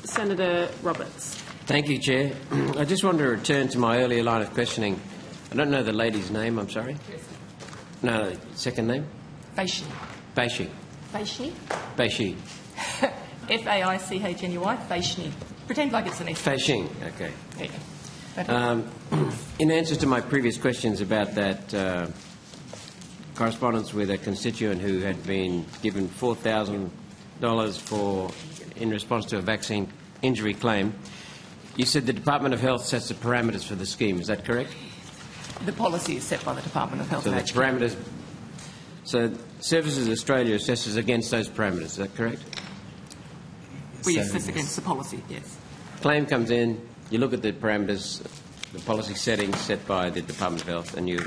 Senator Roberts. Thank you, Chair. I just want to return to my earlier line of questioning. I don't know the lady's name, I'm sorry. No, second name? Faichny. Faichny. Faichny? Faichny. F-A-I-C-H-N-Y, Faichny. Pretend like it's an S. Faichny, okay. Yeah. In answer to my previous questions about that correspondence with a constituent who had been given $4,000 in response to a vaccine injury claim, you said the Department of Health sets the parameters for the scheme. Is that correct? The policy is set by the Department of Health So and the Education. parameters. So Services Australia assesses against those parameters. Is that correct? We assess against the policy, yes. Claim comes in. You look at the parameters, the policy settings set by the Department of Health, and you.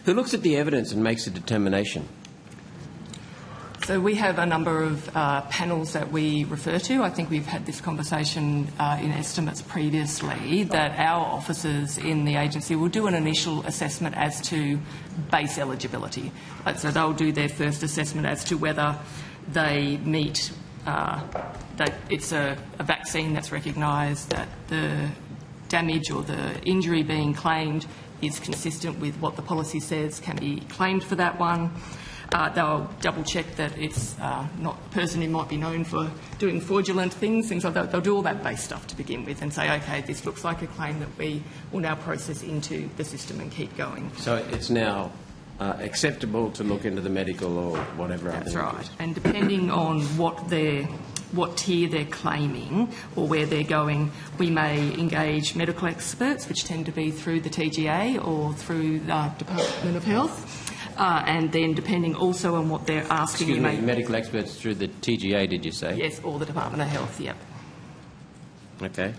Who looks at the evidence and makes a determination? So we have a number of panels that we refer to. I think we've had this conversation in estimates previously, that our officers in the agency will do an initial assessment as to base eligibility. So they'll do their first assessment as to whether they meet that it's a vaccine that's recognised, that the damage or the injury being claimed is consistent with what the policy says can be claimed for that one. They'll double-check that it's not a person who might be known for doing fraudulent things like that. They'll do all that base stuff to begin with and say, OK, this looks like a claim that we will now process into the system and keep going. So it's now acceptable to look into the medical or whatever. That's right. And depending on what tier they're claiming or where they're going, we may engage medical experts, which tend to be through the TGA or through the Department of Health. And then depending also on what they're asking... Excuse me, medical experts through the TGA, did you say? Yes, or the Department of Health, yep. Okay.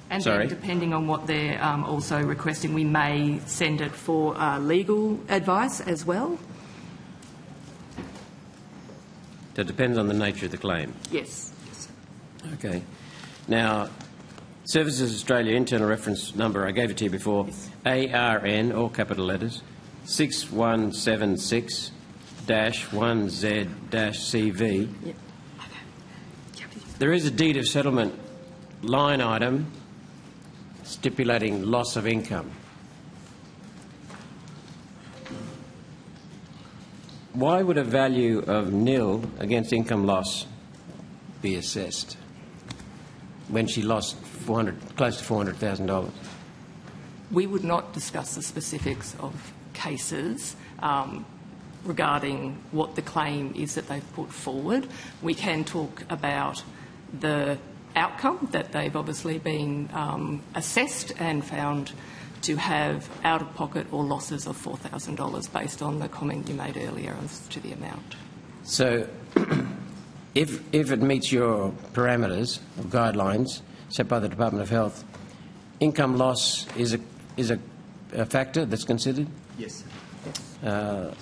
And Sorry? then depending on what they're also requesting, we may send it for legal advice as well. So it depends on the nature of the claim? Yes. Okay. Now, Services Australia internal reference number, I gave it to you before, yes. ARN, all capital letters, 6176-1Z-CV. Yep. There is a deed of settlement line item stipulating loss of income. Why would a value of nil against income loss be assessed when she lost close to $400,000? We would not discuss the specifics of cases regarding what the claim is that they've put forward. We can talk about the outcome, that they've obviously been assessed and found to have out-of-pocket or losses of $4,000 based on the comment you made earlier as to the amount. So if it meets your parameters or guidelines set by the Department of Health, income loss is a factor that's considered? Yes.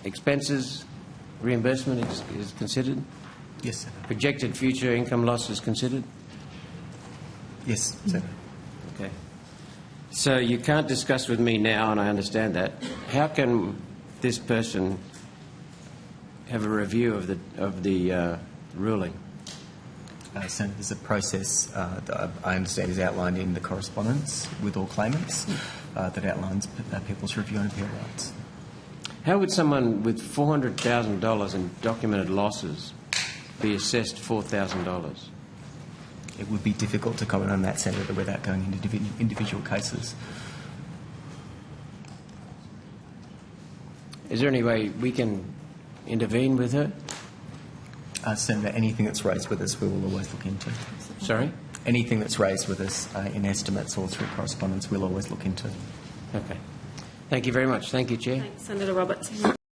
Expenses, reimbursement is considered? Yes, sir. Projected future income loss is considered? Yes, sir. Okay. So you can't discuss with me now, and I understand that. How can this person have a review of the ruling? So there's a process that I understand is outlined in the correspondence with all claimants that outlines people's review and appeal rights. How would someone with $400,000 in documented losses be assessed $4,000? It would be difficult to comment on that, Senator, without going into individual cases. Is there any way we can intervene with her? Senator, anything that's raised with us we will always look into. Sorry? Anything that's raised with us in estimates or through correspondence we'll always look into. Okay. Thank you very much. Thank you, Chair. Thanks, Senator Roberts.